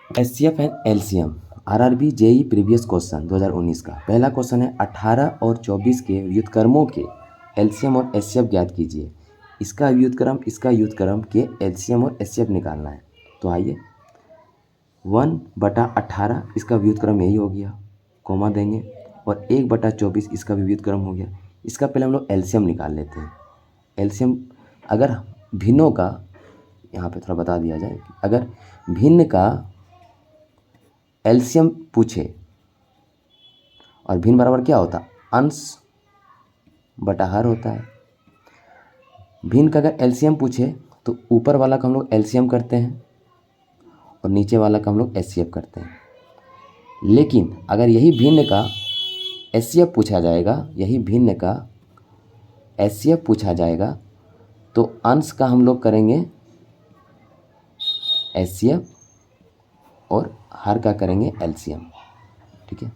HCF and LCM RRB JE previous question 2019 का पहला question है 18 और 24 के व्युत्क्रमों के एलसीएम और एचसीएफ ज्ञात कीजिए। इसका व्युत्क्रम के एलसीएम और एचसीएफ निकालना है। तो आइए 1/18 इसका व्युत्क्रम यही हो गया, कोमा देंगे, और 1/24 इसका भी व्युत्क्रम हो गया। इसका पहले हम लोग एलसीएम निकाल लेते हैं। एलसीएम अगर भिन्नों का, यहाँ पे थोड़ा बता दिया जाए, अगर भिन्न का एलसीएम पूछे, और भिन्न बराबर क्या होता है, अंश बटा हर होता है। भिन्न का अगर एलसीएम पूछे तो ऊपर वाला का हम लोग एलसीएम करते हैं और नीचे वाला का हम लोग एचसीएफ करते हैं। लेकिन अगर यही भिन्न का एचसीएफ पूछा जाएगा, यही भिन्न का एचसीएफ पूछा जाएगा, तो अंश का हम लोग करेंगे एचसीएफ और हर का करेंगे एलसीएम। ठीक है,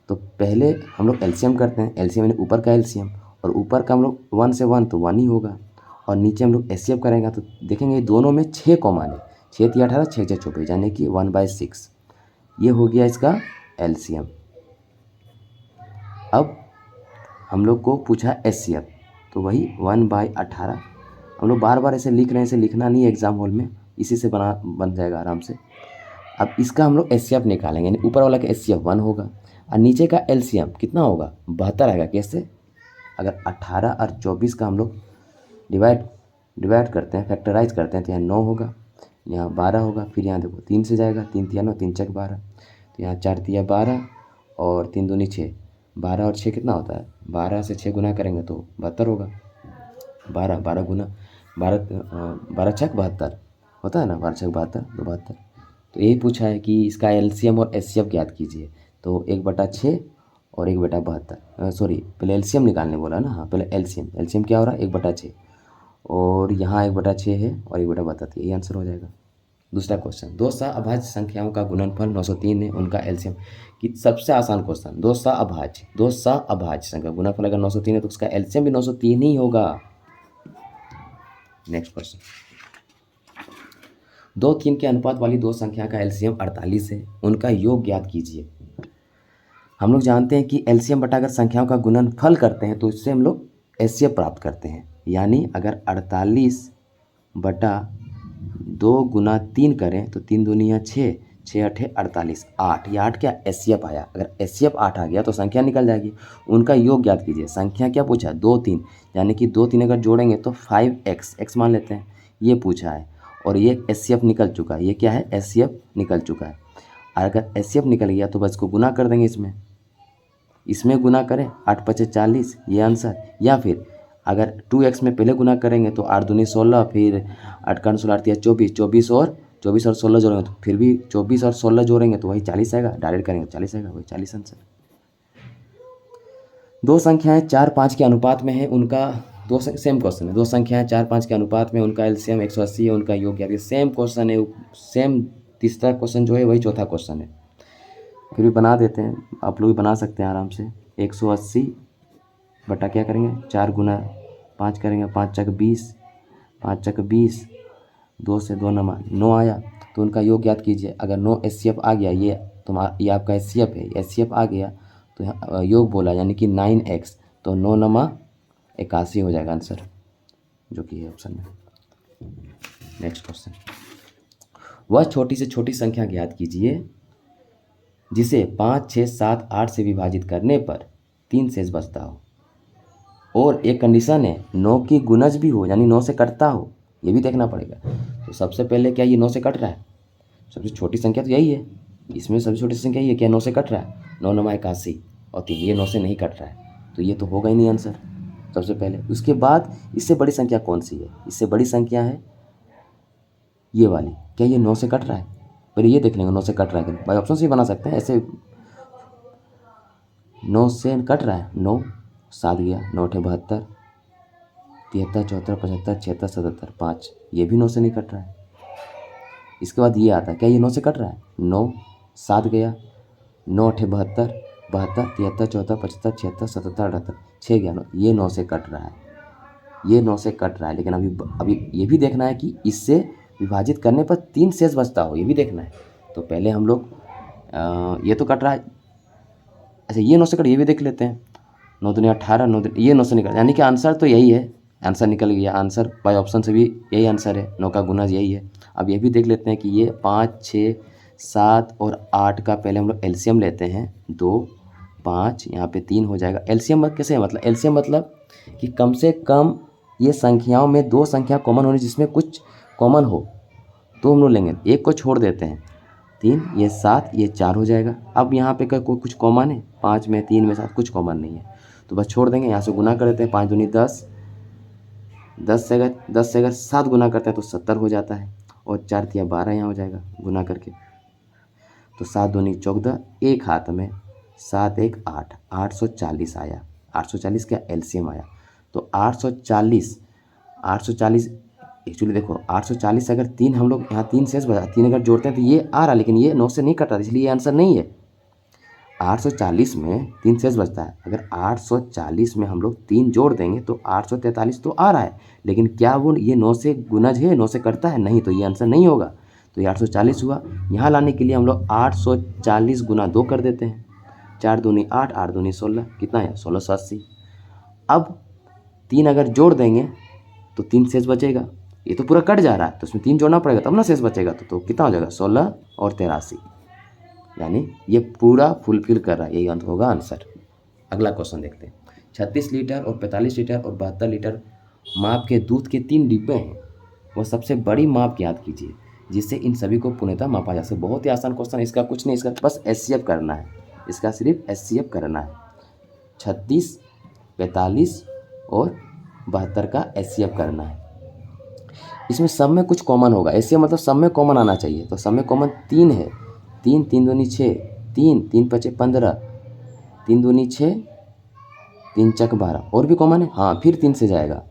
तो पहले हम लोग एलसीएम करते हैं। एलसीएम यानी ऊपर का एलसीएम, और ऊपर का हम लोग 1 से 1 तो 1 ही होगा, और नीचे हम लोग एचसीएफ करेंगे। तो देखेंगे दोनों में 6 कॉमन है, 6 3 18, 6 6 24, यानी कि 1/6। ये हो गया इसका एलसीएम। अब हम लोग को पूछा एचसीएफ, तो वही 1/18। हम लोग बार बार ऐसे लिख रहे हैं, ऐसे लिखना नहीं है एग्जाम हॉल में, इसी से बन जाएगा आराम से। अब इसका हम लोग एचसीएफ निकालेंगे, यानी ऊपर वाला का एचसीएफ 1 होगा और नीचे का एलसीएम कितना होगा, 72 आएगा। कैसे, अगर 18 और 24 का हम लोग डिवाइड करते हैं, फैक्टराइज करते हैं, तो यहाँ 9 होगा, यहाँ 12 होगा, फिर यहाँ देखो 3 से जाएगा, 3 तिया 9, 3 छक 12, तो यहाँ 4 तिया 12 और 3 दूनी 6, 12 और 6 कितना होता है, 12 से 6 गुना करेंगे तो 72 होगा। 12 गुना 12 छक 72 होता है ना, 12 छक 72 तो 72। तो यही पूछा है कि इसका एलसीएम और एचसीएफ ज्ञात कीजिए। तो 1/6 और 1/72, सॉरी पहले एलसीएम निकालने बोला ना, हाँ पहले एलसीएम क्या हो रहा है, 1/6, और यहाँ 1/6 है और 1/72, यही आंसर हो जाएगा। दूसरा क्वेश्चन, दो सह-अभाज्य संख्याओं का गुणनफल 903 है, उनका एलसीएम। कि सबसे आसान क्वेश्चन, दो सह-अभाज्य संख्या गुणनफल अगर 903 है तो उसका एलसीएम भी 903 ही होगा। नेक्स्ट क्वेश्चन, 2-3 के अनुपात वाली दो संख्या का एलसीएम 48 है, उनका योग ज्ञात कीजिए। हम लोग जानते हैं कि एलसीएम बटा अगर संख्याओं का गुणनफल करते हैं तो इससे हम लोग एचसीएफ प्राप्त करते हैं। यानी अगर 48/2 गुना 3 करें तो 3 दूनिया 6, 6 8 48, 8, ये 8 क्या एचसीएफ आया। अगर एचसीएफ 8 आ गया तो संख्या निकल जाएगी। उनका योग ज्ञात कीजिए। संख्या क्या पूछा, 2 3, यानी कि 2 3 अगर जोड़ेंगे तो 5x मान लेते हैं, ये पूछा है। और ये एचसीएफ निकल चुका है, ये क्या है, एचसीएफ निकल चुका है। अगर एचसीएफ निकल गया तो बस इसको गुना कर देंगे, इसमें गुना करें, 8 5 40, ये आंसर। या फिर अगर 2x में पहले गुना करेंगे तो 8 दूनी 16, फिर 8 का 16 8 24, 24 और 16 जोड़ेंगे तो फिर भी 24 और 16 जोड़ेंगे तो वही 40 आएगा, डायरेक्ट करेंगे तो 40 आएगा, वही 40 आंसर। दो संख्याएं 4 5 के अनुपात में है, उनका सेम क्वेश्चन है। दो संख्याएं 4 5 के अनुपात में, उनका एलसीएम 180 है, उनका योग क्या है, सेम क्वेश्चन है। सेम तीसरा क्वेश्चन जो है वही चौथा क्वेश्चन है। फिर भी बना देते हैं, आप लोग भी बना सकते हैं आराम से। 180 बटा क्या करेंगे, 4 गुना 5 करेंगे, 5 चक 20, 5 चक 20, 2 से 2 9 आया, तो उनका योग ज्ञात कीजिए। अगर 9 एचसीएफ आ गया, ये आपका एचसीएफ है, एचसीएफ आ गया तो योग बोला, यानी कि 9x, तो 9 9 81 हो जाएगा आंसर, जो कि है ऑप्शन में। नेक्स्ट क्वेश्चन, वह छोटी से छोटी संख्या ज्ञात कीजिए जिसे 5 6 7 8 से विभाजित करने पर 3 शेष बचता हो, और एक कंडीशन है 9 की गुणज भी हो, यानी 9 से कटता हो, ये भी देखना पड़ेगा। तो सबसे पहले क्या ये 9 से कट रहा है, सबसे छोटी संख्या तो यही है, इसमें सबसे छोटी संख्या यही है, क्या 9 से कट रहा है, 9 9 81 और 3, ये 9 से नहीं कट रहा है, तो ये तो होगा ही नहीं आंसर सबसे पहले। उसके बाद इससे बड़ी संख्या कौन सी है, इससे बड़ी संख्या है ये वाली, क्या ये 9 से कट रहा है, पहले ये देख लेंगे 9 से कट रहा है कि, भाई ऑप्शन से ही बना सकते हैं ऐसे। 9 से कट रहा है, 9 7 गया, 9 8 72, 73 74 75 76 77 5, ये भी 9 से नहीं कट रहा है। इसके बाद ये आता है, क्या ये 9 से कट रहा है, 9 7 गया, 9 8 72 72 73 74 75 76 77 78, 6 गया, ये 9 से कट रहा है, ये 9 से कट रहा है। लेकिन अभी ये भी देखना है कि इससे विभाजित करने पर 3 शेष बचता हो, ये भी देखना है। तो पहले हम लोग ये तो कट रहा है, अच्छा ये 9 से कट, ये भी देख लेते हैं। 9 दूनी 18, 9 ये 9 से निकल, यानी कि आंसर तो यही है, आंसर निकल गया। आंसर बाय ऑप्शन से भी यही आंसर है, 9 का गुना यही है। अब ये भी देख लेते हैं कि ये 5, 6, 7 और 8 का पहले हम लोग एलसीएम लेते हैं। 2, 5, यहाँ पे 3 हो जाएगा। एलसीएम कैसे है, मतलब एलसीएम मतलब कि कम से कम ये संख्याओं में 2 संख्या कॉमन होनी, जिसमें कुछ कॉमन हो तो हम लोग लेंगे, एक को छोड़ देते हैं। 3, ये 7, ये 4 हो जाएगा। अब यहाँ पे कोई कुछ कॉमन है, 5 में, 3 में, 7 कुछ कॉमन नहीं है, तो बस छोड़ देंगे। यहाँ से गुना कर देते हैं, 5 दूनी 10, 10 से अगर 7 गुना करते हैं तो 70 हो जाता है, और 4 तिया 12 यहाँ हो जाएगा गुना करके। तो 7 दूनी 14, एक हाथ में, 7 1 8, 840 आया। 840 का एलसीएम आया। तो 840 एक्चुअली देखो 840 से अगर 3 हम लोग यहाँ 3 शेष बचा, 3 अगर जोड़ते हैं तो ये आ रहा, लेकिन ये 9 से नहीं कट रहा, इसलिए ये आंसर नहीं है। 840 में 3 शेष बचता है, अगर 840 में हम लोग 3 जोड़ देंगे तो 843 तो आ रहा है, लेकिन क्या वो ये 9 से गुनज है, 9 से कटता है? नहीं, तो ये आंसर नहीं होगा। तो ये 840 हुआ। यहाँ लाने के लिए हम लोग 840 गुना 2 कर देते हैं। 4 दूनी 8, 8 दूनी 16, कितना है? 1680। अब 3 अगर जोड़ देंगे तो 3 शेष बचेगा, ये तो पूरा कट जा रहा है, तो उसमें 3 जोड़ना पड़ेगा तब ना शेष बचेगा। तो कितना हो जाएगा? 16 और 83, यानी ये पूरा फुलफिल कर रहा है, यही अंत होगा आंसर। अगला क्वेश्चन देखते हैं। 36 लीटर और 45 लीटर और 72 लीटर माप के दूध के 3 डिब्बे हैं, वह सबसे बड़ी माप याद कीजिए जिससे इन सभी को पूर्णतः मापा जा सके। बहुत ही आसान क्वेश्चन, इसका कुछ नहीं, इसका बस एचसीएफ करना है, इसका सिर्फ एचसीएफ करना है। 36, 45 और 72 का एचसीएफ करना है। इसमें सब में कुछ कॉमन होगा, ऐसे मतलब सब में कॉमन आना चाहिए। तो सब में कॉमन 3 है, 3 3 दूनी 6, 3 3 पचे 15, 3 दूनी 6, 3 चक 12, और भी कॉमन है, हाँ फिर 3 से जाएगा,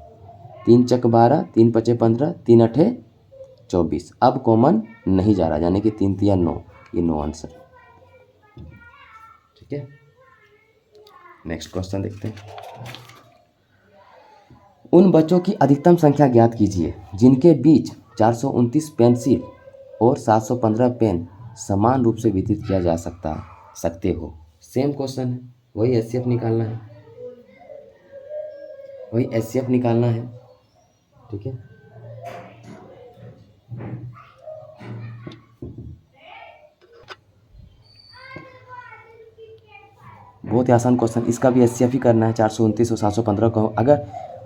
3 चक 12, 3 पचे 15, 3 अठे 24। अब कॉमन नहीं जा रहा, यानी कि 3 तिया 9, ये 9 आंसर। ठीक है, नेक्स्ट क्वेश्चन देखते हैं। उन बच्चों की अधिकतम संख्या ज्ञात कीजिए जिनके बीच 429 पेंसिल और 715 पेन समान रूप से वितरित किया जा सकते हो। सेम क्वेश्चन है, वही एचसीएफ निकालना है, वही एचसीएफ निकालना है। ठीक है, बहुत ही आसान क्वेश्चन, इसका भी एचसीएफ ही करना है। 429 और 715 को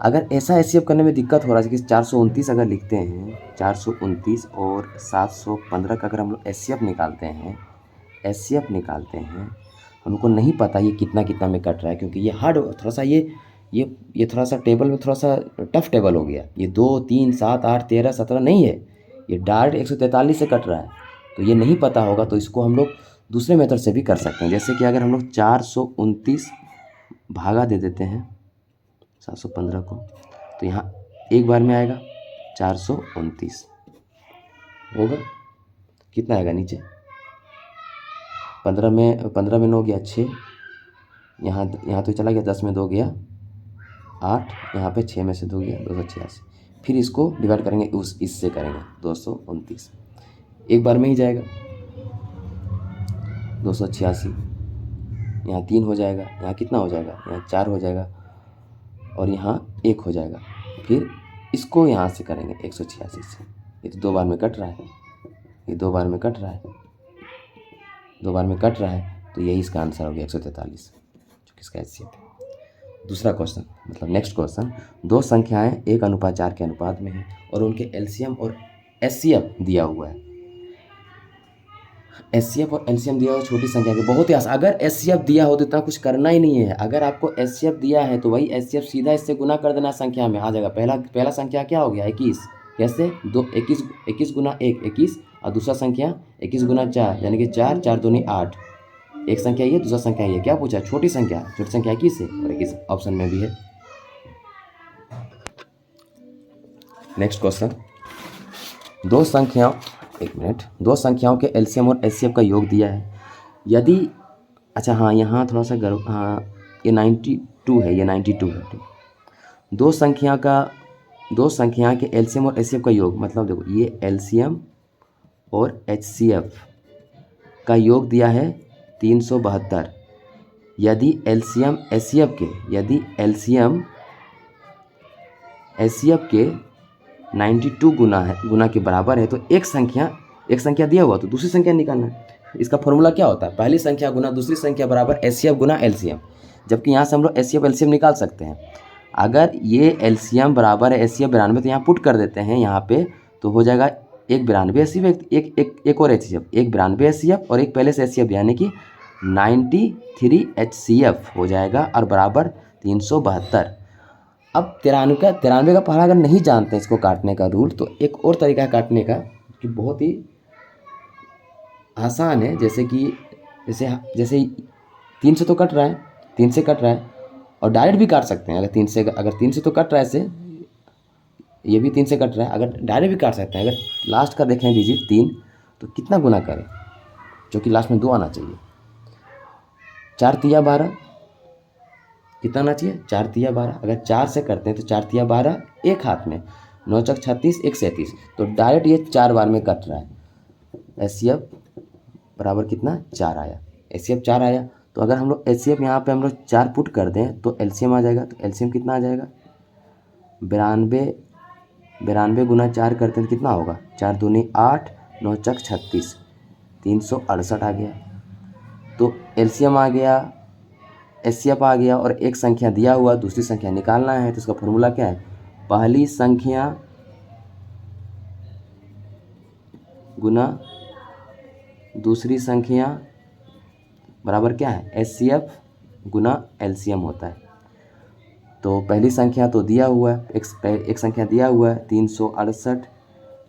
अगर ऐसा एचसीएफ करने में दिक्कत हो रहा है कि 429 अगर लिखते हैं, 429 और 715 का अगर हम लोग एचसीएफ निकालते हैं, हमको नहीं पता ये कितना कितना में कट रहा है, क्योंकि ये हार्ड थोड़ा सा, ये थोड़ा सा टेबल में थोड़ा सा टफ टेबल हो गया। ये 2 3 7 8 13 17 नहीं है, ये डायरेक्ट 143 से कट रहा है, तो ये नहीं पता होगा। तो इसको हम लोग दूसरे मेथड से भी कर सकते हैं, जैसे कि अगर हम लोग 429 भागा दे देते हैं 715 को, तो यहाँ एक बार में आएगा 429 होगा, कितना आएगा नीचे? 15 में 9 गया 6, यहाँ तो चला गया, 10 में 2 गया 8, यहाँ पे 6 में से 2 गया 286। फिर इसको डिवाइड करेंगे इससे करेंगे 229, एक बार में ही जाएगा 286, यहाँ 3 हो जाएगा, यहाँ कितना हो जाएगा? यहाँ 4 हो जाएगा, और यहाँ 1 हो जाएगा। फिर इसको यहाँ से करेंगे 186 से, ये तो 2 बार में कट रहा है, ये 2 बार में कट रहा है, 2 बार में कट रहा है, तो यही इसका आंसर हो गया 143, जो किसका एचसीएफ है। दूसरा क्वेश्चन, मतलब नेक्स्ट क्वेश्चन, 2 संख्याएं 1:4 के अनुपात में हैं और उनके एलसीएम और एचसीएफ दिया हुआ है। एचसीएफ और एलसीएम दिया हुआ छोटी संख्या के, बहुत ही आसान। अगर एचसीएफ दिया हो तो इतना कुछ करना ही नहीं है। अगर आपको एचसीएफ दिया है तो वही एचसीएफ सीधा इससे गुना कर देना, संख्या में आ जाएगा। पहला संख्या क्या हो गया? 21, कैसे? 21 गुना 1 21, और दूसरा संख्या 21 गुना 4, यानी कि 4 4 दूनी 8। एक संख्या ये, दूसरा संख्या ये। क्या पूछा? छोटी संख्या 21 है, और 21 ऑप्शन में भी है। नेक्स्ट क्वेश्चन, दो संख्याओं के एलसीएम और एचसीएफ का योग दिया है। यदि, अच्छा हाँ, यहाँ थोड़ा सा हाँ, ये 92 है, ये 92 है। दो संख्या के एलसीएम और एचसीएफ का योग, मतलब देखो ये एलसीएम और एचसीएफ का योग दिया है 372। यदि एलसीएम एचसीएफ के 92 गुना के बराबर है तो एक संख्या दिया हुआ तो दूसरी संख्या निकालना है। इसका फॉर्मूला क्या होता है? पहली संख्या गुना दूसरी संख्या बराबर एचसीएफ गुना एलसीएम। जबकि यहाँ से हम लोग एचसीएफ एलसीएम निकाल सकते हैं। अगर ये एलसीएम बराबर है एचसीएफ 92 तो यहाँ पुट कर देते हैं यहाँ पे, तो हो जाएगा एक 92 एचसीएफ, एक और एचसीएफ, एक 92 एचसीएफ और एक पहले से एचसीएफ, यानी कि 93 एचसीएफ हो जाएगा और बराबर 372। अब 93 का पहाड़ा अगर नहीं जानते इसको काटने का रूल, तो एक और तरीका है काटने का कि बहुत ही आसान है। जैसे 3 से तो कट रहा है, 3 से कट रहा है और डायरेक्ट भी काट सकते हैं। अगर 3 से तो कट रहा है, ऐसे ये भी 3 से कट रहा है, अगर डायरेक्ट भी काट सकते हैं। अगर लास्ट का देखें डिजिट 3 तो कितना गुना करें, जो कि लास्ट में 2 आना चाहिए। 4 तिया 12 कितना आना चाहिए? 4 तिया 12। अगर 4 से करते हैं तो 4 तिया 12 एक हाथ में, 9 चक 36, 1 37, तो डायरेक्ट ये 4 बार में कट रहा है। एचसीएफ बराबर कितना? 4 आया। एचसीएफ 4 आया तो अगर हम लोग एचसीएफ यहाँ पे हम लोग 4 पुट कर दें तो एलसीएम आ जाएगा। तो एलसीएम कितना आ जाएगा? 92 गुना 4 करते हैं तो कितना होगा? 4 दूनी 8, 9 चक 36, 368 आ गया। तो एलसीएम आ गया, एचसीएफ आ गया और एक संख्या दिया हुआ, दूसरी संख्या निकालना है। तो इसका फॉर्मूला क्या है? पहली संख्या गुना दूसरी संख्या बराबर क्या है? एचसीएफ गुना एलसीएम होता है। तो पहली संख्या तो दिया हुआ है, एक संख्या दिया हुआ है 368,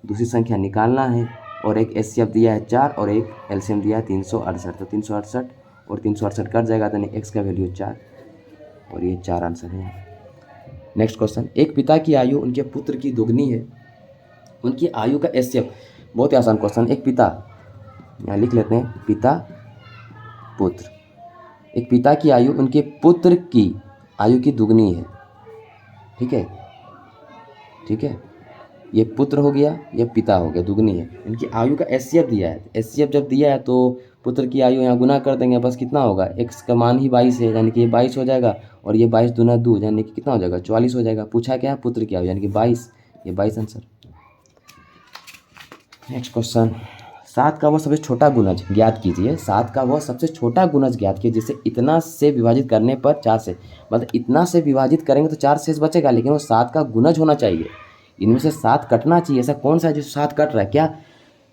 दूसरी संख्या निकालना है और एक एचसीएफ दिया है 4 और एक एलसीएम दिया है 368। तो 368 और 368 कट जाएगा तो एक्स का वैल्यू 4 और ये 4 आंसर है। नेक्स्ट क्वेश्चन, एक पिता की आयु उनके पुत्र की दोगुनी है, उनकी आयु का एचसीएफ। बहुत ही आसान क्वेश्चन। एक पिता, यहाँ लिख लेते हैं पिता पुत्र। एक पिता की आयु उनके पुत्र की आयु की दुगनी है। ठीक है, ये पुत्र हो गया, ये पिता हो गया, दुगनी है। इनकी आयु का एचसीएफ दिया है। एचसीएफ जब दिया है तो पुत्र की आयु यहाँ गुना कर देंगे, बस कितना होगा? एक्स का मान ही 22 है, यानी कि ये 22 हो जाएगा और ये 22 दूना 2 यानी कि कितना हो जाएगा? 44 हो जाएगा। पूछा क्या? पुत्र की आयु, यानी कि 22, ये 22 आंसर। नेक्स्ट क्वेश्चन, 7 का वह सबसे छोटा गुणज ज्ञात कीजिए। 7 का वह सबसे छोटा गुणज ज्ञात कीजिए जिसे इतना से विभाजित करने पर 4 से, मतलब इतना से विभाजित करेंगे तो 4 शेष बचेगा, लेकिन वो 7 का गुणज होना चाहिए। इनमें से 7 कटना चाहिए। ऐसा कौन सा है जो 7 कट रहा है? क्या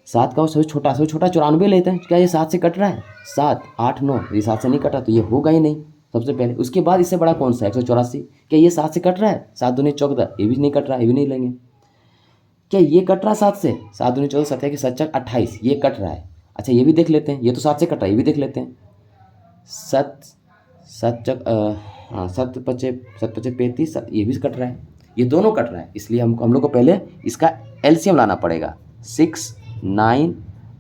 7 का वो सबसे छोटा 94 लेते हैं, क्या ये 7 से कट रहा है? 7, 8, 9, ये 7 से नहीं कटा तो ये होगा ही नहीं सबसे पहले। उसके बाद इससे बड़ा कौन सा है? 184, क्या ये 7 से कट रहा है? 7 दूनी 14, ये भी नहीं कट रहा, ये भी नहीं लेंगे। क्या ये कट रहा 7 से? 7 दूनी 14, 7 की 7 चक 28, ये कट रहा है। अच्छा ये भी देख लेते हैं, ये तो 7 से कट रहा है, ये भी देख लेते हैं। 7 पचे 35, ये भी कट रहा है, ये दोनों कट रहा है। इसलिए हम लोग को पहले इसका एलसीएम लाना पड़ेगा। 6, 9,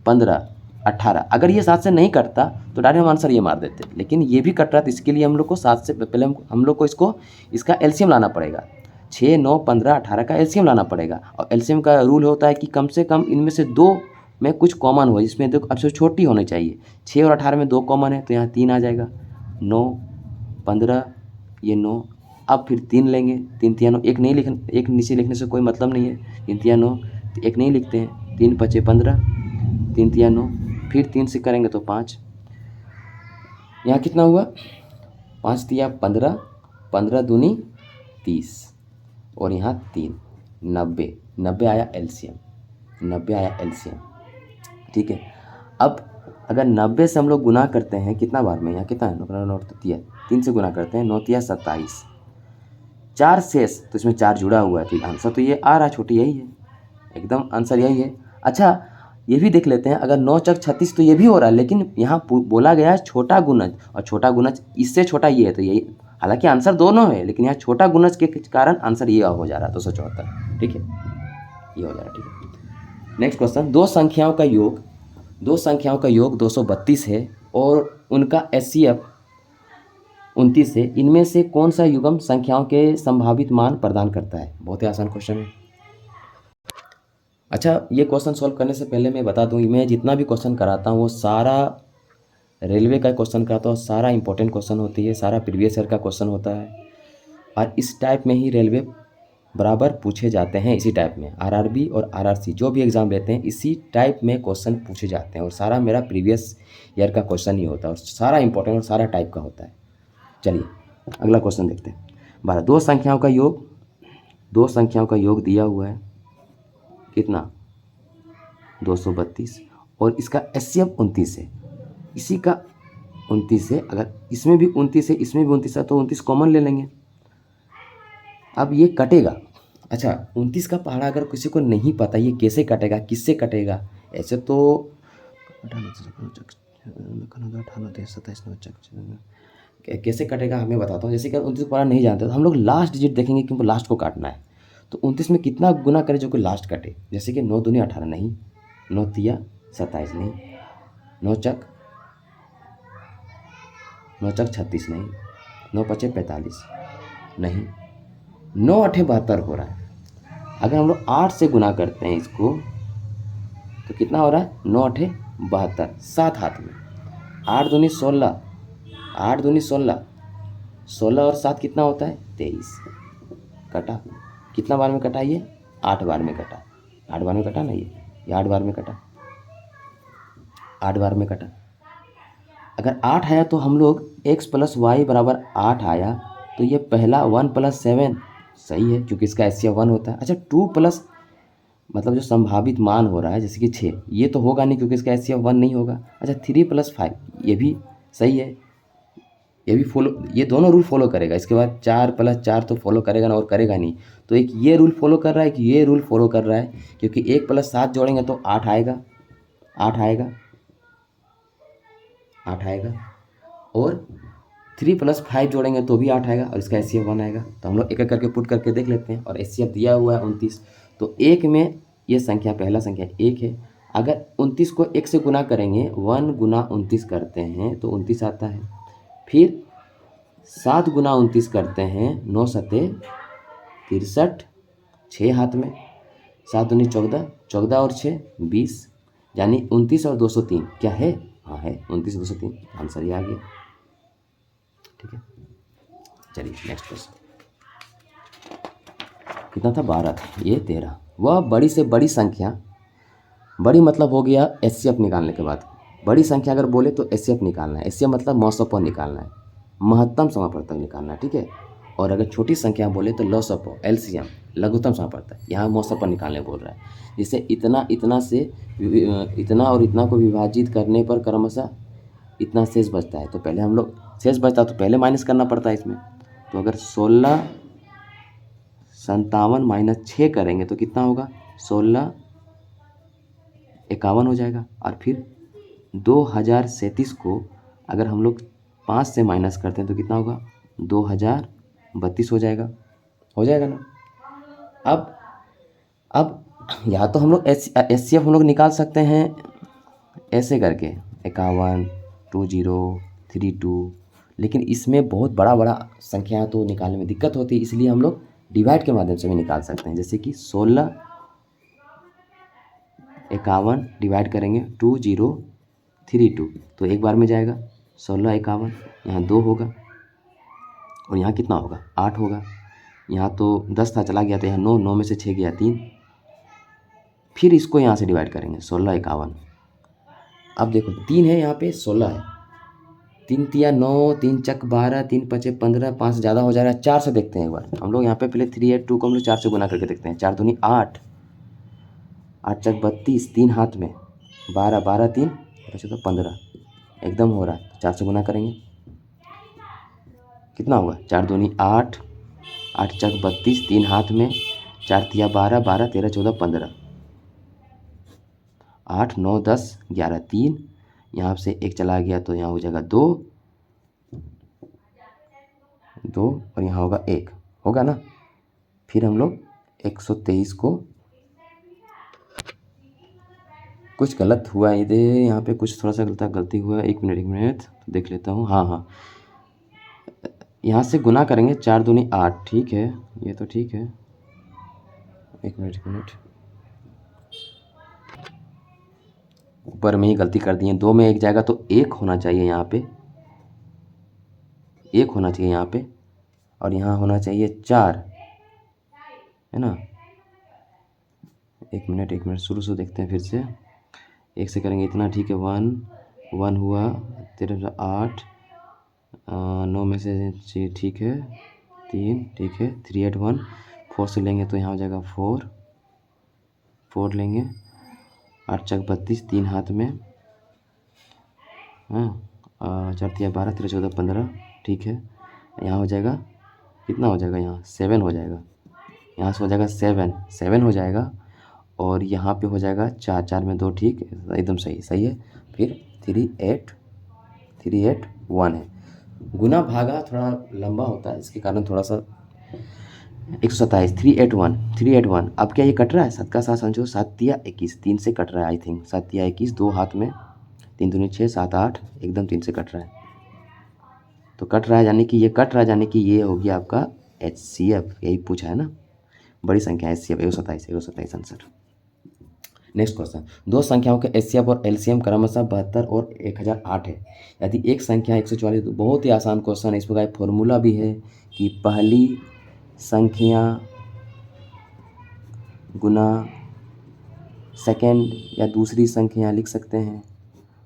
15, 18। अगर ये 7 से नहीं कटता तो डायरेक्ट हम आंसर ये मार देते, लेकिन ये भी कट रहा है तो इसके लिए हम लोग को 7 से पहले हम लोग को इसका एलसीएम लाना पड़ेगा। 6, 9, 15, 18 का एलसीएम लाना पड़ेगा। और एलसीएम का रूल होता है कि कम से कम इनमें से 2 में कुछ कॉमन हो, जिसमें 2 सबसे छोटी होनी चाहिए। 6 और 18 में 2 कॉमन है तो यहाँ 3 आ जाएगा। 9, 15, ये 9। अब फिर 3 लेंगे, 3 तिया 9, एक नीचे लिखने से कोई मतलब नहीं है। 3 तिया 9, एक नहीं लिखते हैं। 3 पचे 15, 3 तिया 9, फिर 3 से करेंगे तो 5। यहाँ कितना हुआ? 5 तिया 15, 15 दूनी 30 और यहाँ 3, 90 आया एलसीएम। 90 आया एलसीएम। ठीक है, अब अगर 90 से हम लोग गुना करते हैं कितना बार में? यहाँ कितना है? 3 से गुना करते हैं, 9 तिया 27, 4 शेष, तो इसमें 4 जुड़ा हुआ है तो आंसर तो ये आ रहा है, छोटी यही है, एकदम आंसर यही है। अच्छा ये भी देख लेते हैं, अगर 9 चक 36 तो ये भी हो रहा है, लेकिन यहाँ बोला गया है छोटा गुणज, और छोटा गुणज इससे छोटा ये है तो यही, हालांकि आंसर दोनों है लेकिन यहाँ छोटा गुणज के कारण आंसर ये हो जा रहा है 274। ठीक है, ये हो जा रहा है। ठीक है, नेक्स्ट क्वेश्चन, दो संख्याओं का योग 232 है और उनका एचसीएफ 29 है। इनमें से कौन सा युग्म संख्याओं के संभावित मान प्रदान करता है? बहुत ही आसान क्वेश्चन है। अच्छा, ये क्वेश्चन सॉल्व करने से पहले मैं बता दूँ, मैं जितना भी क्वेश्चन कराता हूँ वो सारा रेलवे का क्वेश्चन कराता हूँ, सारा इंपॉर्टेंट क्वेश्चन होती है, सारा प्रीवियस ईयर का क्वेश्चन होता है, और इस टाइप में ही रेलवे बराबर पूछे जाते हैं। इसी टाइप में आरआरबी और आरआरसी जो भी एग्ज़ाम लेते हैं इसी टाइप में क्वेश्चन पूछे जाते हैं, और सारा मेरा प्रीवियस ईयर का क्वेश्चन ही होता है, और सारा इंपॉर्टेंट और सारा टाइप का होता है। चलिए अगला क्वेश्चन देखते हैं। 12 दो संख्याओं का योग दिया हुआ है कितना 232, और इसका एचसीएफ 29 है। इसी का 29 है, अगर इसमें भी 29 है इसमें भी 29 है तो 29 कॉमन ले लेंगे। अब ये कटेगा। अच्छा, 29 का पहाड़ा अगर किसी को नहीं पता ये कैसे कटेगा, किससे कटेगा, ऐसे तो कैसे कटेगा हमें बताता हूँ। जैसे कि 29 पहाड़ा नहीं जानते तो हम लोग लास्ट डिजिट देखेंगे क्योंकि लास्ट को काटना है। तो 29 में कितना गुना करे जो कि लास्ट कटे, जैसे कि 9 दूनी 18 नहीं, 9 तिया 27 नहीं, 9 चक 36 नहीं, 9 पचे 45 नहीं, 9 अठे 72 हो रहा है। अगर हम लोग 8 से गुना करते हैं इसको तो कितना हो रहा है 9 अठे 72, 7 हाथ में, 8 दूनी 16, 8 दूनी 16, 16 और 7 कितना होता है 23, कटा। कितना बार में कटा ये 8 बार में कटा, 8 बार में कटा ना, ये 8 बार में कटा, 8 बार में कटा। अगर 8 आया तो हम लोग x प्लस वाई बराबर 8 आया तो ये पहला 1 प्लस 7 सही है क्योंकि इसका एचसीएफ 1 होता है। अच्छा, 2 प्लस मतलब जो संभावित मान हो रहा है जैसे कि 6, ये तो होगा नहीं क्योंकि इसका एचसीएफ 1 नहीं होगा। अच्छा, 3 प्लस 5 ये भी सही है, ये भी फॉलो, ये दोनों रूल फॉलो करेगा। इसके बाद 4 प्लस 4 तो फॉलो करेगा ना, और करेगा नहीं। तो एक ये रूल फॉलो कर रहा है कि ये रूल फॉलो कर रहा है क्योंकि 1 प्लस 7 जोड़ेंगे तो 8 आएगा, 8 आएगा, 8 आएगा, और 3 प्लस 5 जोड़ेंगे तो भी 8 आएगा, और इसका एचसीएफ 1 आएगा। तो हम लोग एक एक करके पुट करके देख लेते हैं, और एचसीएफ दिया हुआ है 29। तो एक में ये संख्या पहला संख्या 1 है। अगर 29 को 1 से गुना करेंगे, 1 गुना 29 करते हैं तो 29 आता है। फिर 7 गुना 29 करते हैं, 9 सते 63, 6 हाथ में, 7 दूनी 14, 14 और 6 20, यानी 29 और 203 क्या है, हाँ है 29 203, आंसर ही आ गया। ठीक है, चलिए नेक्स्ट क्वेश्चन। कितना था 12 था, ये 13। वह बड़ी से बड़ी संख्या, बड़ी मतलब हो गया एचसीएफ निकालने के बाद, बड़ी संख्या अगर बोले तो एचसीएफ निकालना है, एचसीएफ मतलब मौसम पर निकालना है, महत्तम समापवर्तक निकालना है, ठीक है। और अगर छोटी संख्या बोले तो लॉसअप एलसीएम लघुत्तम समापवर्तक, यहाँ मौसम पर निकालने बोल रहा है। जैसे इतना इतना से इतना और इतना को विभाजित करने पर क्रमशः इतना शेष बचता है, तो पहले हम लोग शेष बचता तो पहले माइनस करना पड़ता है इसमें। तो अगर 16 57 माइनस 6 करेंगे तो कितना होगा 16 51 हो जाएगा। और फिर 2037 को अगर हम लोग 5 से माइनस करते हैं तो कितना होगा 2032 हो जाएगा, हो जाएगा ना। अब या तो हम लोग एचसीएफ हम लोग निकाल सकते हैं ऐसे करके 51 20 32, लेकिन इसमें बहुत बड़ा बड़ा संख्या तो निकालने में दिक्कत होती है, इसलिए हम लोग डिवाइड के माध्यम से भी निकाल सकते हैं। जैसे कि 16 51 डिवाइड करेंगे 2032 तो एक बार में जाएगा 16 51, यहाँ 2 होगा, और यहाँ कितना होगा 8 होगा, यहाँ तो 10 था चला गया तो यहाँ 9, 9 में से 6 गया 3, फिर इसको यहाँ से डिवाइड करेंगे 16 51। अब देखो 3 है यहाँ पे 16 है, 3 तिया 9, 3 चक 12, 3 पचे 15, 5 ज़्यादा हो जाएगा, 4 से देखते हैं एक बार हम लोग। यहाँ पे पहले 3 8 2 को हम लोग 4 से गुना करके देखते हैं, 4 दूनी 8, 8 चक 32, 3 हाथ में 12, 12 3 तो 15 एकदम हो रहा है। 4 से गुना करेंगे कितना होगा 4 दूनी 8, 8 चक 32, 3 हाथ में, 4 तिया 12, 12 13 14 15, 8 9 10 11 3, यहाँ से एक चला गया तो यहाँ हो जाएगा 2 2, और यहाँ होगा 1, होगा ना। फिर हम लोग 123 को, कुछ गलत हुआ इधर, यहाँ पे कुछ थोड़ा सा गलती हुआ, एक मिनट तो देख लेता हूँ। हाँ यहाँ से गुना करेंगे 4 दूनी 8, ठीक है ये तो ठीक है, एक मिनट ऊपर में ही गलती कर दिए, 2 में 1 जाएगा तो 1 होना चाहिए यहाँ पे, 1 होना चाहिए यहाँ पे, और यहाँ होना चाहिए 4, है ना। एक मिनट शुरू से देखते हैं फिर से, 1 से करेंगे इतना, ठीक है। 1 हुआ, 13 8, 9 में से 6, ठीक है, 3, ठीक है, 3 8 1, 4 से लेंगे तो यहाँ हो जाएगा 4 लेंगे, 8 चक 32, 3 हाथ में, हाँ, 4 तिया 12, 13 14 15, ठीक है। यहाँ हो जाएगा कितना, हो जाएगा यहाँ 7 हो जाएगा, यहाँ से हो जाएगा 7 हो जाएगा, और यहाँ पे हो जाएगा 4, 4 में 2, ठीक, एकदम सही है। फिर 3 8 1 है। गुना भागा थोड़ा लंबा होता है, इसके कारण थोड़ा सा 127, 3 8 1। अब क्या ये कट रहा है, 7 का 7 समझो, 7 तिया 21, 3 से कट रहा है, आई थिंक 7 तिया 21, 2 हाथ में, 3 दूनी 6, 7 8, एकदम 3 से कट रहा है, तो कट रहा है यानी कि ये कट रहा है, यानी कि ये हो गया आपका HCF, यही पूछा है ना, बड़ी संख्या HCF 127 आंसर। नेक्स्ट क्वेश्चन, दो संख्याओं के HCF और LCM क्रमशः 72 और 1008 है। यदि एक संख्या 144, तो बहुत ही आसान क्वेश्चन है। इस प्रकार फॉर्मूला भी है कि पहली संख्या गुना सेकेंड या दूसरी संख्या लिख सकते हैं,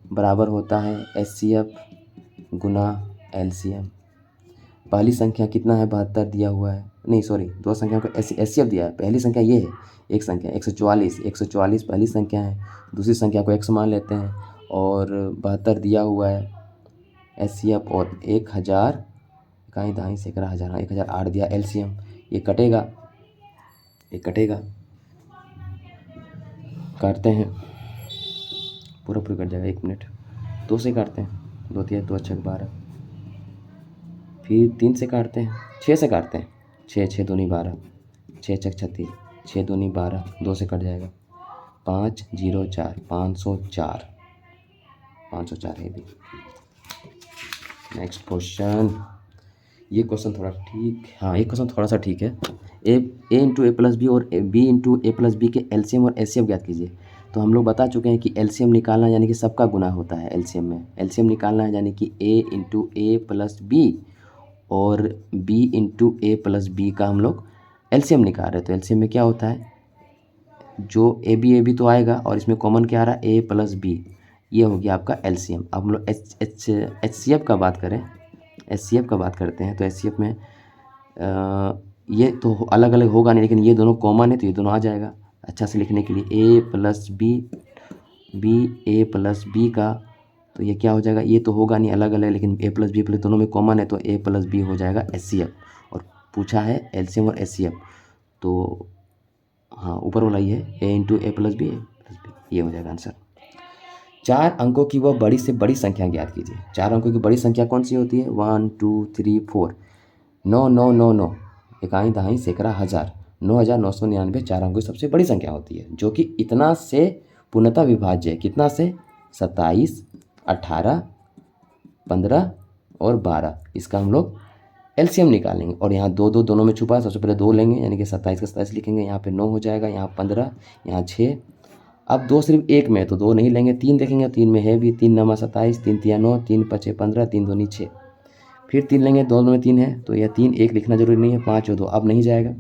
बराबर होता है HCF गुना LCM। पहली संख्या कितना है, 72 दिया हुआ है, नहीं सॉरी, दो संख्याओं का HCF दिया है। पहली संख्या ये है, एक संख्या 144 पहली संख्या है, दूसरी संख्या को 100 मान लेते हैं, और 72 दिया हुआ है HCF, और 1000 इकाई दहाई सैकड़ा हज़ार, 1008 दिया LCM। ये कटेगा, काटते हैं, पूरा कट जाएगा, 1 मिनट, 2 से काटते हैं, 2 तिया 2 छक 12, फिर 3 से काटते हैं, 6 से काटते हैं, 6 दूनी 12, 6 छक 36, 6 दूनी 12, 2 से कट जाएगा, 504, 504 है भी। नेक्स्ट क्वेश्चन, ये क्वेश्चन थोड़ा ठीक, हाँ ये क्वेश्चन थोड़ा सा ठीक है। a into A plus B और b into A plus B के LCM और HCF ज्ञात कीजिए। तो हम लोग बता चुके हैं कि LCM निकालना यानी कि सबका गुना होता है। LCM में LCM निकालना है यानी कि a into A plus B और b into A plus B का हम लोग LCM निकाल रहे हैं। तो LCM में क्या होता है, जो ए बी तो आएगा, और इसमें कॉमन क्या आ रहा है, a प्लस बी, ये हो गया आपका LCM। अब हम लोग HCF का बात करें, HCF का बात करते हैं, तो HCF में ये तो अलग अलग होगा नहीं, लेकिन ये दोनों कॉमन है तो ये दोनों आ जाएगा अच्छा से लिखने के लिए, a plus B, A plus B का, तो ये क्या हो जाएगा, ये तो होगा नहीं अलग अलग, लेकिन a प्लस बी प्लस दोनों में कॉमन है, तो a प्लस बी हो जाएगा HCF। और पूछा है LCM और HCF, तो हाँ ऊपर वाला ये है, a into A plus B, ये हो जाएगा आंसर। 4 अंकों की वह बड़ी से बड़ी संख्या ज्ञात कीजिए। 4 अंकों की बड़ी संख्या कौन सी होती है, 1 2 3 4, 9 9 9 9, इकाई दहाई सैकड़ा हज़ार, 9999 4 अंकों की सबसे बड़ी संख्या होती है, जो कि इतना से पूर्णतः विभाज्य है। कितना से, 27, 18, 15 और 12। इसका हम लोग LCM निकालेंगे, और यहाँ 2 2 दोनों में छुपा है, सबसे पहले 2 लेंगे, यानी कि 27 का 27 लिखेंगे, यहाँ पे 9 हो जाएगा, यहाँ 15, यहाँ 6। अब 2 सिर्फ एक में है तो 2 नहीं लेंगे, 3 देखेंगे, 3 में है भी, 3 नमा 27, 3 तिया 9, 3 पचे 15, 3 दूनी 6, फिर 3 लेंगे, दोनों में 3 है तो यह 3, 1 लिखना जरूरी नहीं है, 5 और 2 अब नहीं जाएगा।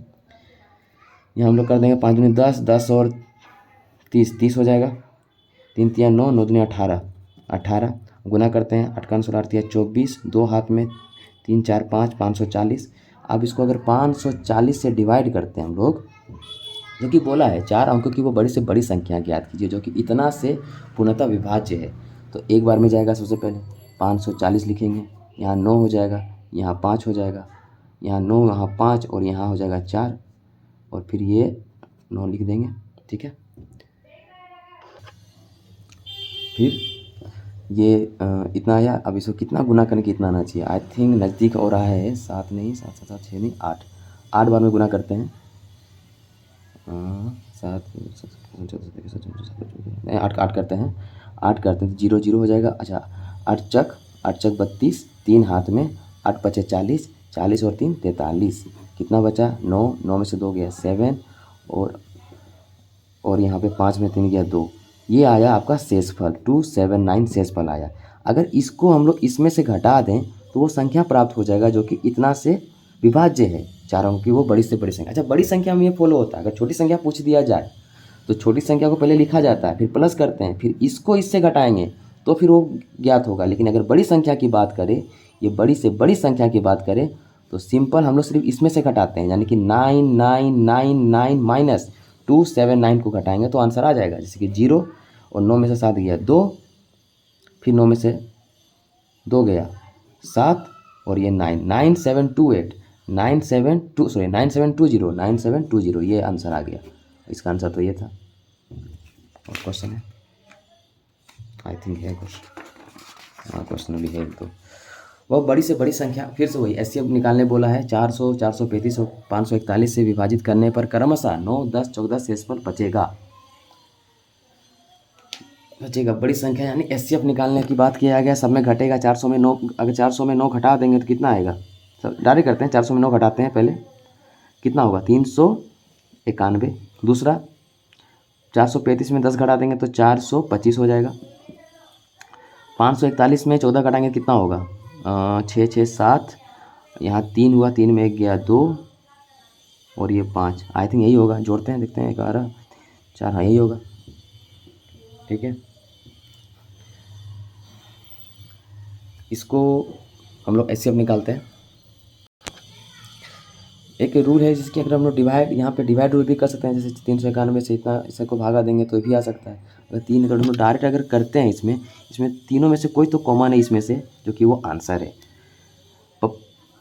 यहाँ हम लोग कर देंगे 5 दूनी 10, 10 और 30, 30 हो जाएगा, 3 तिया 9, 9 दूनी 18, 18 गुना करते हैं, 8 का 16 तिया 24, 2 हाथ में, 3 4 5, 540। अब इसको अगर 540 से डिवाइड करते हैं हम लोग, जो कि बोला है 4 अंकों की वो बड़ी से बड़ी संख्या ज्ञात कीजिए जो कि इतना से पूर्णतः विभाज्य है। तो एक बार में जाएगा, सबसे पहले 540 लिखेंगे, यहाँ 9 हो जाएगा, यहाँ 5 हो जाएगा, यहाँ 9, यहाँ 5 और यहाँ हो जाएगा 4, और फिर ये 9 लिख देंगे, ठीक है। फिर ये इतना आया, अब इसको कितना गुना करने की इतना आना चाहिए, आई थिंक नज़दीक हो रहा है, 7 नहीं, 7 7 6 नहीं 8, 8 बार में गुना करते हैं, 7 8 करते हैं, 8 करते हैं तो 0 0 हो जाएगा। अच्छा 8 चक 32, 3 हाथ में, 8 पचे 40, 40 और 3 43, कितना बचा, 9 में से 2 गया 7, और यहाँ पे 5 में 3 गया 2, ये आया आपका शेषफल 279 शेषफल आया। अगर इसको हम लोग इसमें से घटा दें तो वो संख्या प्राप्त हो जाएगा जो कि इतना से विभाज्य है, 4 अंक की वो बड़ी से बड़ी संख्या। अच्छा, बड़ी संख्या में ये फॉलो होता है, अगर छोटी संख्या पूछ दिया जाए तो छोटी संख्या को पहले लिखा जाता है, फिर प्लस करते हैं, फिर इसको इससे घटाएंगे तो फिर वो ज्ञात होगा। लेकिन अगर बड़ी संख्या की बात करें, ये बड़ी से बड़ी संख्या की बात करें तो सिंपल हम लोग सिर्फ इसमें से घटाते हैं, यानी कि 9999 माइनस 279 को घटाएंगे तो आंसर आ जाएगा। जैसे कि 0 और 9 में से 7 गया 2, फिर 9 में से 2 गया 7 और ये 9, 9728 9720 ये आंसर आ गया। इसका आंसर तो ये था। और क्वेश्चन है, आई थिंक है क्वेश्चन, हाँ क्वेश्चन भी है। तो वह बड़ी से बड़ी संख्या, फिर से वही एचसीएफ निकालने बोला है। 400, 435 और 541 से विभाजित करने पर क्रमशः 9, 10, 14 शेषफल बचेगा। बड़ी संख्या यानी एचसीएफ निकालने की बात किया गया, सब में घटेगा। 400 में 9, अगर 400 में 9 घटा देंगे तो कितना आएगा? सब डायरेक्ट करते हैं, 400 में 9 घटाते हैं पहले, कितना होगा? 391। दूसरा 435 में 10 घटा देंगे तो 425 हो जाएगा। 541 में 14 घटाएंगे कितना होगा? 6, 6, 7, यहाँ 3 हुआ, 3 में 1 गया 2 और ये 5, आई थिंक यही होगा। जोड़ते हैं, देखते हैं, 11, 4, हाँ यही होगा। ठीक है, इसको हम लोग एचसीएफ निकालते हैं। एक रूल है जिसकी अगर हम लोग डिवाइड, यहाँ पे डिवाइड रूल भी कर सकते हैं। जैसे 391 से इतना इसे को भागा देंगे तो भी आ सकता है। अगर 3 अगर हम लोग डायरेक्ट अगर करते हैं इसमें तीनों में से कोई तो कॉमन है इसमें से, जो कि वो आंसर है।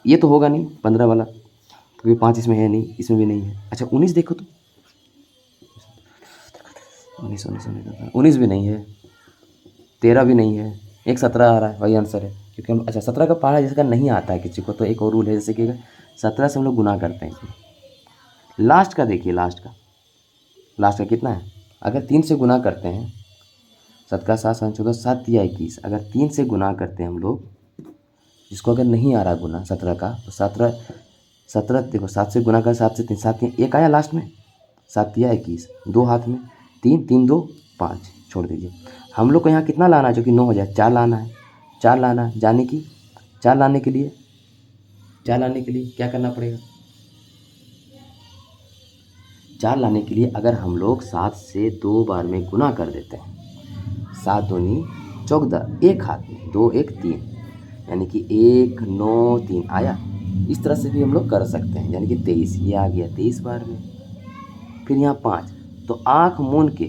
ये तो होगा नहीं 15 वाला, क्योंकि 5 इसमें है नहीं, इसमें भी नहीं है। अच्छा 19 देखो तो, 19 भी नहीं है, 13 भी नहीं है, एक 17 आ रहा है, वही आंसर है। क्योंकि हम, अच्छा 17 का पहाड़ा जिसका नहीं आता है किसी को, तो एक और रूल है, जैसे कि 17 से हम लोग गुना करते हैं इसमें। लास्ट का देखिए, लास्ट का कितना है? अगर 3 से गुना करते हैं, 7 का 7, 7, 14, 7 या 21, अगर 3 से गुना करते हैं हम लोग, जिसको अगर नहीं आ रहा गुना 17 का, तो 17 देखो, 7 से गुना कर, 7 से 3, 7 1 आया लास्ट में, 7 या 21, 2 हाथ में, 3, 3, 2, 5 छोड़ दीजिए। हम लोग को यहाँ कितना लाना है जो कि 9 हो जाए? 4 लाना है, 4 लाना है, यानी कि 4 लाने के लिए क्या करना पड़ेगा? 4 लाने के लिए अगर हम लोग 7 से 2 बार में गुना कर देते हैं, 7 दूनी 14, एक हाथ में, 2, 1, 3, यानी कि 1, 9, 3 आया। इस तरह से भी हम लोग कर सकते हैं, यानी कि 23, ये आ गया 23 बार में। फिर यहाँ 5, तो आँख मूंद के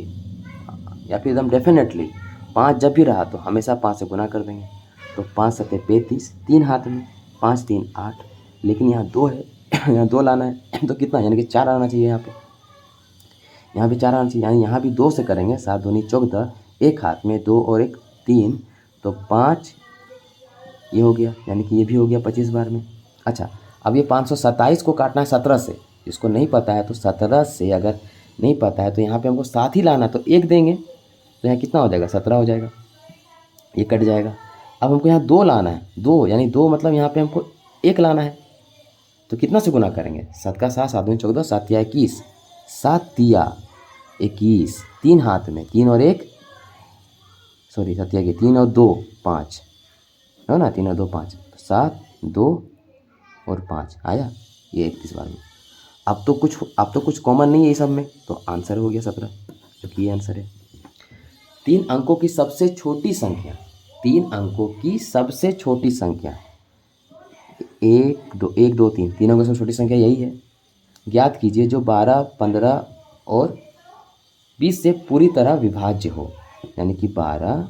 या फिर एकदम डेफिनेटली 5 जब भी रहा तो हमेशा 5 से गुना कर देंगे। तो 5 7 35, 3 हाथ में, 5 3 8, लेकिन यहाँ 2 है यहाँ 2 लाना है तो कितना, यानी कि 4 आना चाहिए। यहाँ भी 4 आना चाहिए, यानी यहाँ भी 2 से करेंगे। 7 दूनी 14, एक हाथ में, 2 और 1 3, तो 5 ये हो गया, यानी कि ये भी हो गया 25 बार में। अच्छा, अब ये 527 को काटना है 17 से, जिसको नहीं पता है तो 17 से अगर नहीं पता है तो यहाँ पे हमको 7 ही लाना, तो 1 देंगे तो यहाँ कितना हो जाएगा? 17 हो जाएगा, ये कट जाएगा। अब हमको यहाँ 2 लाना है, 2 यानी 2 मतलब यहाँ पे हमको 1 लाना है, तो कितना से गुना करेंगे? 7 का 7, 7 दूनी 14, 7 या 21, 7 या 21, 3 हाथ में, 3 और 1 सॉरी 7 या 3 और 2 5 है ना, 3 और 2 5, 7, 2 और 5 आया, ये 31 बार में। अब तो कुछ कॉमन नहीं है ये सब में, तो आंसर हो गया 17, जो कि ये आंसर है। 3 अंकों की सबसे छोटी संख्या, 3 अंकों की सबसे छोटी संख्या 1 2 1 2 3, 3 अंकों की सबसे छोटी संख्या यही है। ज्ञात कीजिए जो 12, 15 और 20 से पूरी तरह विभाज्य हो, यानी कि 12,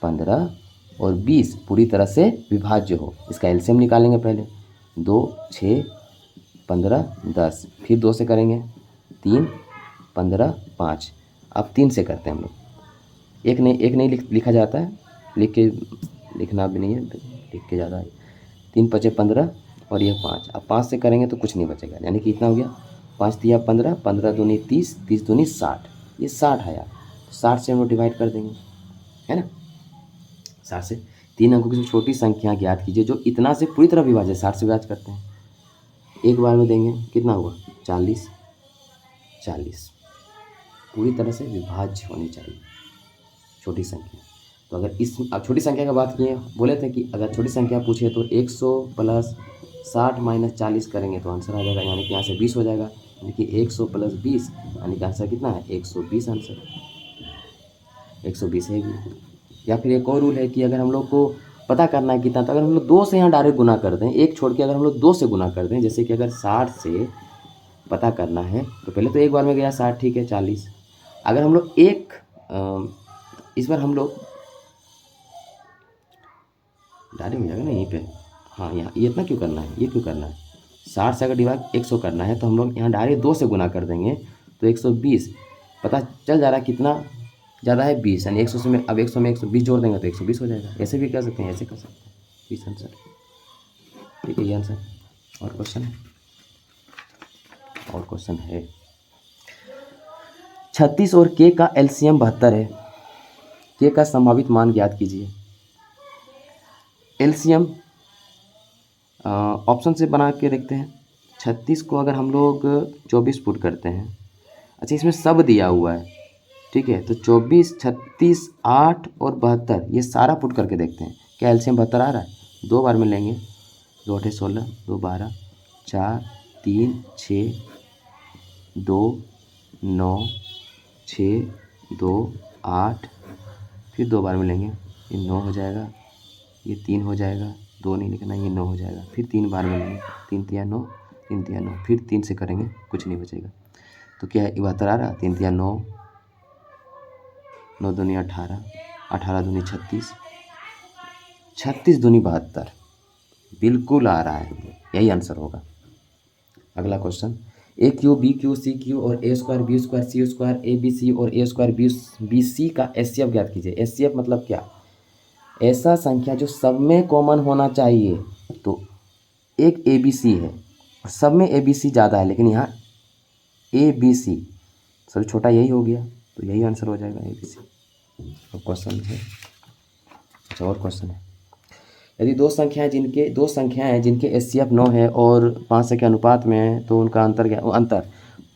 15 और 20 पूरी तरह से विभाज्य हो। इसका एलसीएम निकालेंगे पहले, 2, 6, 15, 10, फिर 2 से करेंगे, 3, 15, 5। अब 3 से करते हैं हम लोग। एक नहीं लिखा जाता है, लिखना भी नहीं है, लिख के ज़्यादा है। 3 5 15 और ये 5। अब 5 से करेंगे तो कुछ नहीं बचेगा, यानी कि इतना हो गया, 5 तिया 15, 15 दूनी 30, 30 दूनी 60, ये 60 आया। 60 से हम लोग डिवाइड कर देंगे, है ना। 60 से 3 अंकों की छोटी संख्या ज्ञात कीजिए जो इतना से पूरी तरह विभाज्य, 60 से विभाज्य करते हैं, एक बार में देंगे, कितना हुआ? 40, 40। पूरी तरह से विभाज्य होनी चाहिए छोटी संख्या। तो अगर अब छोटी संख्या का बात किए, बोले थे कि अगर छोटी संख्या पूछे तो 100 प्लस 60 माइनस 40 करेंगे तो आंसर आ जाएगा, यानी कि यहाँ से 20 हो जाएगा, यानी कि 100 प्लस 20 यानी कि आंसर कितना है 120 आंसर 120 है। या फिर एक और रूल है कि अगर हम लोग को पता करना है कितना, तो अगर हम लोग 2 से यहाँ डायरेक्ट गुना कर दें, एक छोड़ के अगर हम लोग 2 से गुना कर दें, जैसे कि अगर 60 से पता करना है तो पहले तो एक बार में गया 60, ठीक है 40। अगर हम लोग इस बार हम लोग डायरेक्ट हो जाएगा ना यहीं पे, हाँ यहाँ ये इतना क्यों करना है, ये क्यों करना है, 60 से अगर डिवाइड 100 करना है तो हम लोग यहाँ डायरेक्ट 2 से गुना कर देंगे तो 120 पता चल जा रहा है कितना ज़्यादा है 20, यानी 100 से में अब 100 में 120 जोड़ देंगे तो 120 हो जाएगा। ऐसे भी कर सकते हैं, ऐसे कर सकते हैं, 20 आंसर, ठीक है ये आंसर। और क्वेश्चन है, और क्वेश्चन है 36 और के का एलसीएम 72 है, के का संभावित मान ज्ञात कीजिए। एलसीएम ऑप्शन से बना के देखते हैं। 36 को अगर हम लोग 24 पुट करते हैं, अच्छा इसमें सब दिया हुआ है, ठीक है, तो 24, 36, 8 और 72 ये सारा पुट करके देखते हैं क्या एलसीएम 72 आ रहा है। 2 बार में लेंगे, 2 8 16, 2 12, 4 3 6, 2 9 6, 2 8, फिर 2 बार में लेंगे, ये 9 हो जाएगा, ये 3 हो जाएगा, 2 नहीं लिखना, ये 9 हो जाएगा, फिर 3 बार में लेंगे, 3 तिया 9, 3 तिया 9, फिर 3 से करेंगे कुछ नहीं बचेगा, तो क्या है 72 आ रहा, 3 तिया 9, 9 दूनी 18, 18 दूनी 36, 36 दूनी 72, बिल्कुल आ रहा है, यही आंसर होगा। अगला question, A cube B cube C cube और A square B square C square A B C और ए स्क्वायर बी सी का एचसीएफ ज्ञात कीजिए। एचसीएफ मतलब क्या, ऐसा संख्या जो सब में कॉमन होना चाहिए, तो एक ए बी सी है और सब में ए बी सी ज़्यादा है, लेकिन यहाँ ए बी सी सबसे छोटा यही हो गया, तो यही आंसर हो जाएगा ए बी सी। और क्वेश्चन है, अच्छा और क्वेश्चन है, यदि दो संख्याएं हैं जिनके एचसीएफ 9 है और 5 के अनुपात में है, तो उनका अंतर क्या, अंतर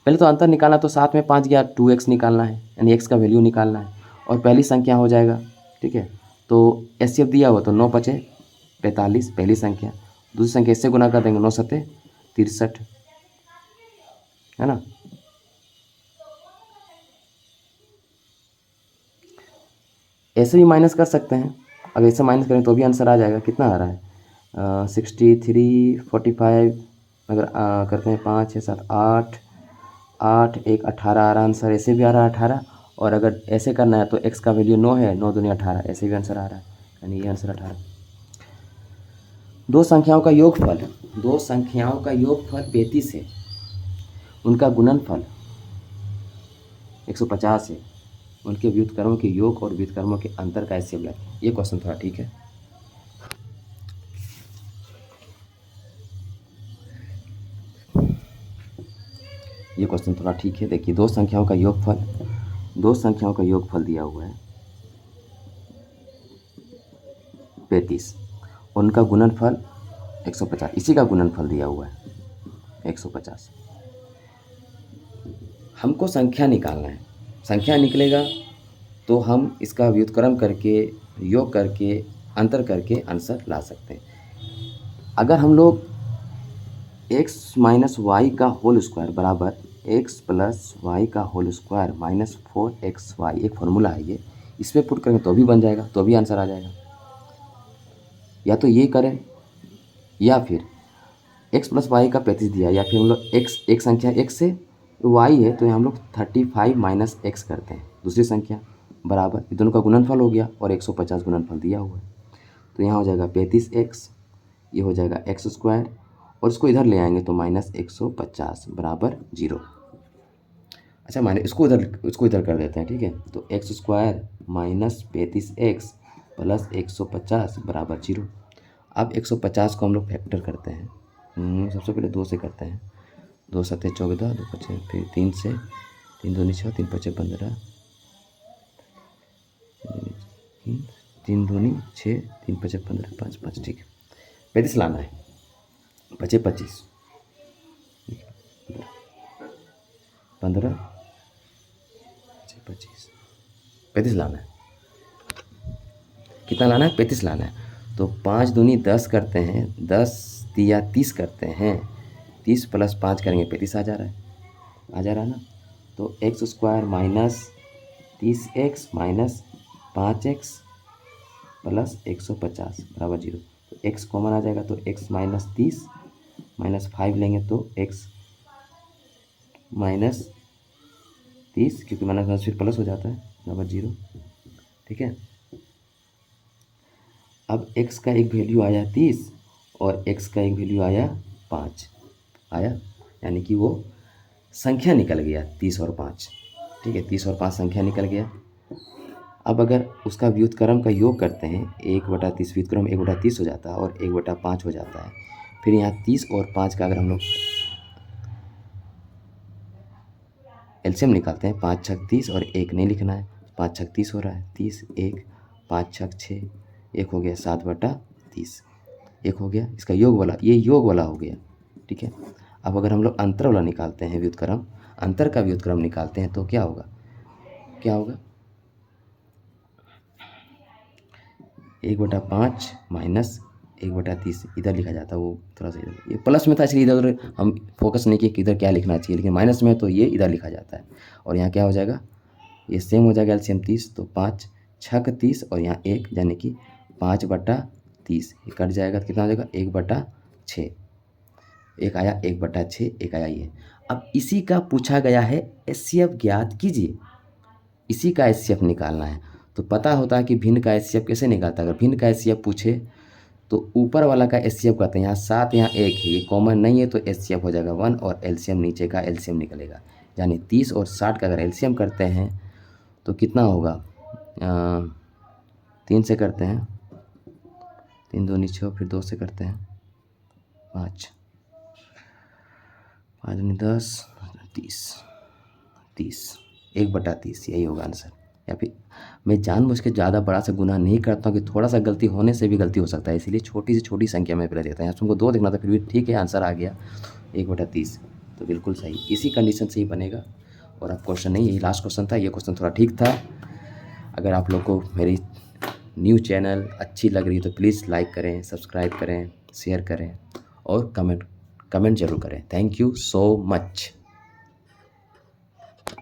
पहले तो अंतर निकालना, तो 7 में 5 गया 2x निकालना है, यानी x का वैल्यू निकालना है, और पहली संख्या हो जाएगा, ठीक है, तो एचसीएफ दिया हुआ तो 9 5 45 पहली संख्या, दूसरी संख्या इससे गुना कर देंगे 9 7 63, है ना। ऐसे भी माइनस कर सकते हैं, अगर ऐसे माइनस करें तो भी आंसर आ जाएगा, कितना आ रहा है 63 45, अगर करते हैं 5 6 7 8 8 1 18 आ रहा आंसर, ऐसे भी आ रहा है 18, और अगर ऐसे करना है तो x का वैल्यू 9 है, 9 दूनी 18, ऐसे भी आंसर आ रहा है, यानी ये आंसर 18। दो संख्याओं का योगफल 35 है, उनका गुणनफल 150 है, उनके व्युत्क्रमों के योग और व्युत्क्रमों के अंतर का एचसीएफ ज्ञात कीजिए। ये क्वेश्चन थोड़ा ठीक है, ये क्वेश्चन थोड़ा ठीक है। देखिए दो संख्याओं का योगफल दिया हुआ है 35, और उनका गुणनफल 150, इसी का गुणनफल दिया हुआ है 150। हमको संख्या निकालना है, संख्या निकलेगा तो हम इसका व्युत्क्रम करके, योग करके, अंतर करके आंसर ला सकते हैं। अगर हम लोग x माइनस वाई का होल स्क्वायर बराबर x प्लस वाई का होल स्क्वायर माइनस 4xy, एक फॉर्मूला है ये, इस पर पुट करेंगे तो भी बन जाएगा, तो भी आंसर आ जाएगा। या तो ये करें, या फिर x प्लस वाई का 35 दिया, या फिर हम लोग एक संख्या x से y है तो हम लोग 35 माइनस x करते हैं, दूसरी संख्या बराबर, ये दोनों का गुणनफल हो गया और 150 गुणनफल दिया हुआ है, तो यहाँ हो जाएगा 35x, ये हो जाएगा x स्क्वायर, और इसको इधर ले आएंगे तो माइनस 150 बराबर 0। अच्छा माइनस इसको इधर कर देते हैं, ठीक है, तो x square minus 35x plus 150 बराबर 0। अब 150 को हम लोग फैक्टर करते हैं, सबसे पहले 2 से करते हैं, 2 7 14, 2 5 फिर 3 से, 3 दूनी 6, 3 5 15, 3 दूनी 6, 3 5 15, 5 5, ठीक है, 35 लाना है, 5 25, 15, 25 35 लाना है। कितना लाना है? 35 लाना है। तो 5 दूनी 10 करते हैं, 10 तिया 30 करते हैं, 30 प्लस 5 करेंगे 35 आ जा रहा है, आ जा रहा है ना। तो x square minus 30x minus 5x plus 150 बराबर 0। तो x कॉमन आ जाएगा, तो x माइनस 30 माइनस 5 लेंगे तो x माइनस 30, क्योंकि माइनस माइनस फिर प्लस हो जाता है, बराबर 0। ठीक है, अब x का एक वैल्यू आया 30 और x का एक वैल्यू आया 5 आया, यानी कि वो संख्या निकल गया 30 और 5। ठीक है, 30 और 5 संख्या निकल गया। अब अगर उसका व्युत्क्रम का योग करते हैं, 1/30 व्युत्क्रम 1/30 हो जाता है और 1/5 हो जाता है। फिर यहाँ 30 और 5 का अगर हम लोग एलसीएम निकालते हैं, 5 छक 30 और 1 नहीं लिखना है, 5 छक 30 हो रहा है, 30 1 5 छक 6, 1 हो गया 7/30, 1 हो गया। इसका योग वाला, ये योग वाला हो गया। ठीक है, अब अगर हम लोग अंतर वाला निकालते हैं व्युत्क्रम, अंतर का व्युत्क्रम निकालते हैं तो क्या होगा, क्या होगा 1/5 माइनस 1/30 इधर लिखा जाता है, वो थोड़ा सा इधर, ये प्लस में था इसलिए इधर उधर हम फोकस नहीं किए कि इधर क्या लिखना चाहिए, लेकिन माइनस में है तो ये इधर लिखा जाता है। और यहाँ क्या हो जाएगा, ये सेम हो जाएगा एलसीएम 30, तो 5 छक 30 और यहाँ 1 यानी कि 5/30, ये कट जाएगा तो कितना हो जाएगा 1/6, 1 आया 1/6, 1 आया ये। अब इसी का पूछा गया है एचसीएफ ज्ञात कीजिए, इसी का एचसीएफ निकालना है। तो पता होता है कि भिन्न का एचसीएफ कैसे निकालता है। अगर भिन्न का एचसीएफ पूछे तो ऊपर वाला का एचसीएफ करते हैं, यहाँ 7 यहाँ 1 है, ये कॉमन नहीं है तो एचसीएफ हो जाएगा 1 और एलसीएम नीचे का एलसीएम निकलेगा। यानी 30 और 60 का अगर एलसीएम करते हैं तो कितना होगा, 3 से करते हैं, 3 2 6, फिर 2 से करते हैं 5 5 10 30 1/30, यही होगा आंसर। या फिर मैं जानबूझ के ज़्यादा बड़ा सा गुनाह नहीं करता हूँ कि थोड़ा सा गलती होने से भी गलती हो सकता है, इसीलिए छोटी से छोटी संख्या में पहले देता है। यहाँ तुमको 2 देखना था, फिर भी ठीक है आंसर आ गया 1/30, तो बिल्कुल सही, इसी कंडीशन से ही बनेगा। और अब क्वेश्चन नहीं, यही लास्ट क्वेश्चन था, ये क्वेश्चन थोड़ा ठीक था। अगर आप लोग को मेरी न्यू चैनल अच्छी लग रही है तो प्लीज़ लाइक करें, सब्सक्राइब करें, शेयर करें और कमेंट ज़रूर करें। Thank you so much.